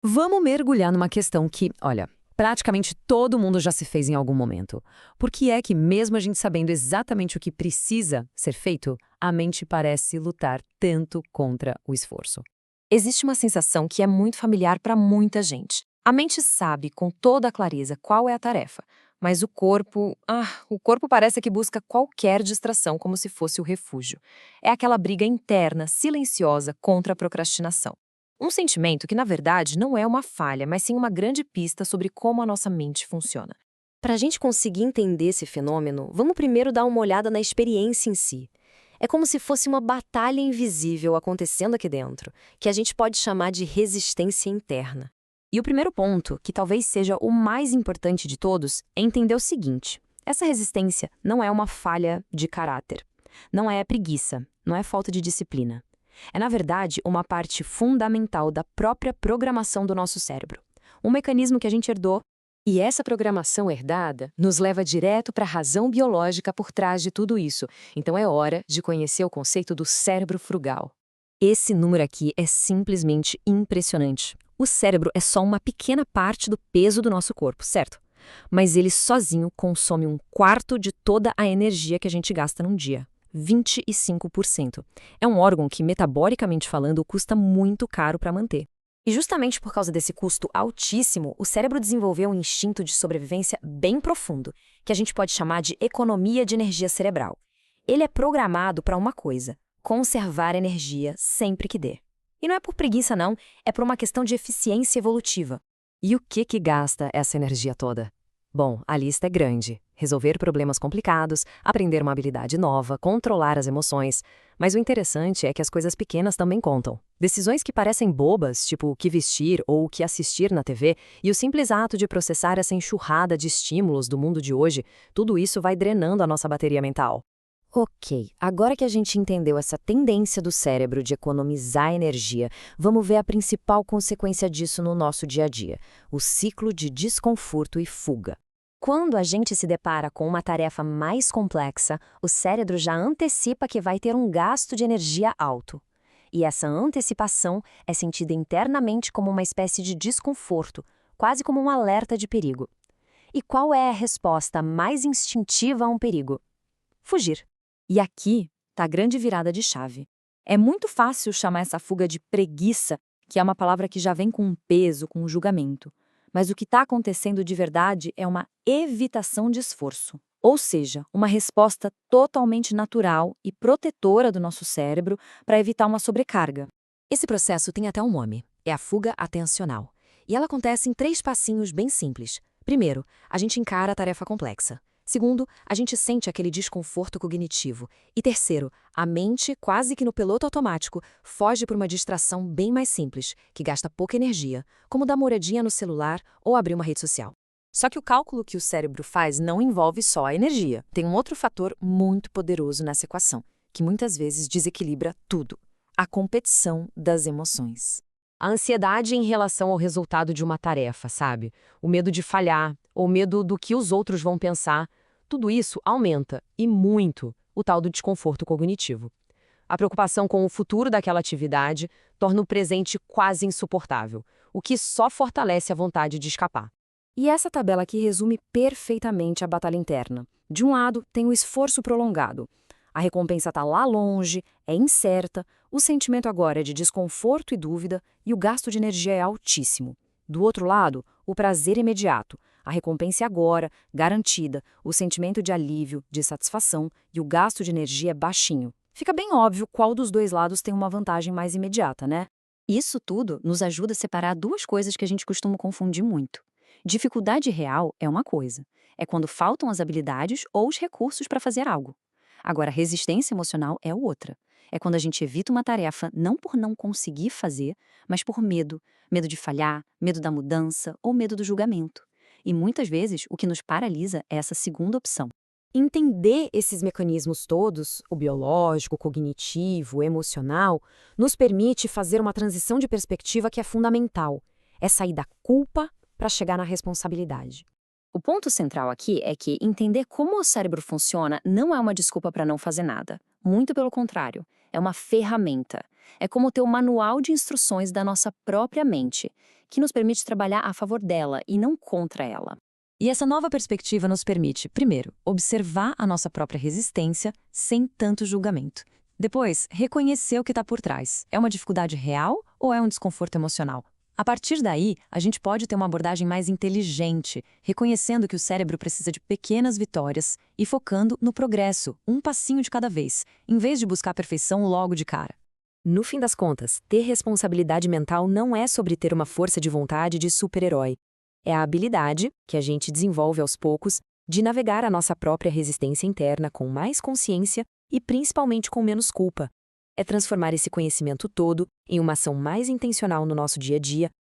Vamos mergulhar numa questão que, olha, praticamente todo mundo já se fez em algum momento. Por que é que, mesmo a gente sabendo exatamente o que precisa ser feito, a mente parece lutar tanto contra o esforço? Existe uma sensação que é muito familiar para muita gente. A mente sabe com toda a clareza qual é a tarefa, mas o corpo parece que busca qualquer distração como se fosse o refúgio. É aquela briga interna, silenciosa contra a procrastinação. Um sentimento que, na verdade, não é uma falha, mas sim uma grande pista sobre como a nossa mente funciona. Para a gente conseguir entender esse fenômeno, vamos primeiro dar uma olhada na experiência em si. É como se fosse uma batalha invisível acontecendo aqui dentro, que a gente pode chamar de resistência interna. E o primeiro ponto, que talvez seja o mais importante de todos, é entender o seguinte: essa resistência não é uma falha de caráter, não é preguiça, não é falta de disciplina. É, na verdade, uma parte fundamental da própria programação do nosso cérebro. Um mecanismo que a gente herdou. E essa programação herdada nos leva direto para a razão biológica por trás de tudo isso. Então é hora de conhecer o conceito do cérebro frugal. Esse número aqui é simplesmente impressionante. O cérebro é só uma pequena parte do peso do nosso corpo, certo? Mas ele sozinho consome um quarto de toda a energia que a gente gasta num dia. 25%. É um órgão que, metabolicamente falando, custa muito caro para manter. E justamente por causa desse custo altíssimo, o cérebro desenvolveu um instinto de sobrevivência bem profundo, que a gente pode chamar de economia de energia cerebral. Ele é programado para uma coisa: conservar energia sempre que dê. E não é por preguiça, não, é por uma questão de eficiência evolutiva. E o que gasta essa energia toda? Bom, a lista é grande. Resolver problemas complicados, aprender uma habilidade nova, controlar as emoções. Mas o interessante é que as coisas pequenas também contam. Decisões que parecem bobas, tipo o que vestir ou o que assistir na TV, e o simples ato de processar essa enxurrada de estímulos do mundo de hoje, tudo isso vai drenando a nossa bateria mental. Ok, agora que a gente entendeu essa tendência do cérebro de economizar energia, vamos ver a principal consequência disso no nosso dia a dia: o ciclo de desconforto e fuga. Quando a gente se depara com uma tarefa mais complexa, o cérebro já antecipa que vai ter um gasto de energia alto. E essa antecipação é sentida internamente como uma espécie de desconforto, quase como um alerta de perigo. E qual é a resposta mais instintiva a um perigo? Fugir. E aqui está a grande virada de chave. É muito fácil chamar essa fuga de preguiça, que é uma palavra que já vem com um peso, com um julgamento. Mas o que está acontecendo de verdade é uma evitação de esforço. Ou seja, uma resposta totalmente natural e protetora do nosso cérebro para evitar uma sobrecarga. Esse processo tem até um nome: é a fuga atencional. E ela acontece em 3 passinhos bem simples. Primeiro, a gente encara a tarefa complexa. Segundo, a gente sente aquele desconforto cognitivo. E terceiro, a mente, quase que no piloto automático, foge por uma distração bem mais simples, que gasta pouca energia, como dar uma olhadinha no celular ou abrir uma rede social. Só que o cálculo que o cérebro faz não envolve só a energia. Tem um outro fator muito poderoso nessa equação, que muitas vezes desequilibra tudo: a competição das emoções. A ansiedade em relação ao resultado de uma tarefa, sabe? O medo de falhar, ou medo do que os outros vão pensar. Tudo isso aumenta, e muito, o tal do desconforto cognitivo. A preocupação com o futuro daquela atividade torna o presente quase insuportável, o que só fortalece a vontade de escapar. E essa tabela aqui resume perfeitamente a batalha interna. De um lado, tem o esforço prolongado. A recompensa está lá longe, é incerta, o sentimento agora é de desconforto e dúvida, e o gasto de energia é altíssimo. Do outro lado, o prazer imediato. A recompensa é agora, garantida, o sentimento de alívio, de satisfação, e o gasto de energia é baixinho. Fica bem óbvio qual dos dois lados tem uma vantagem mais imediata, né? Isso tudo nos ajuda a separar duas coisas que a gente costuma confundir muito. Dificuldade real é uma coisa, é quando faltam as habilidades ou os recursos para fazer algo. Agora, resistência emocional é outra. É quando a gente evita uma tarefa não por não conseguir fazer, mas por medo. Medo de falhar, medo da mudança ou medo do julgamento. E muitas vezes o que nos paralisa é essa segunda opção. Entender esses mecanismos todos, o biológico, o cognitivo, o emocional, nos permite fazer uma transição de perspectiva que é fundamental. É sair da culpa para chegar na responsabilidade. O ponto central aqui é que entender como o cérebro funciona não é uma desculpa para não fazer nada. Muito pelo contrário, é uma ferramenta. É como ter o manual de instruções da nossa própria mente, que nos permite trabalhar a favor dela e não contra ela. E essa nova perspectiva nos permite, primeiro, observar a nossa própria resistência sem tanto julgamento. Depois, reconhecer o que está por trás. É uma dificuldade real ou é um desconforto emocional? A partir daí, a gente pode ter uma abordagem mais inteligente, reconhecendo que o cérebro precisa de pequenas vitórias e focando no progresso, um passinho de cada vez, em vez de buscar a perfeição logo de cara. No fim das contas, ter responsabilidade mental não é sobre ter uma força de vontade de super-herói. É a habilidade, que a gente desenvolve aos poucos, de navegar a nossa própria resistência interna com mais consciência e principalmente com menos culpa. É transformar esse conhecimento todo em uma ação mais intencional no nosso dia a dia,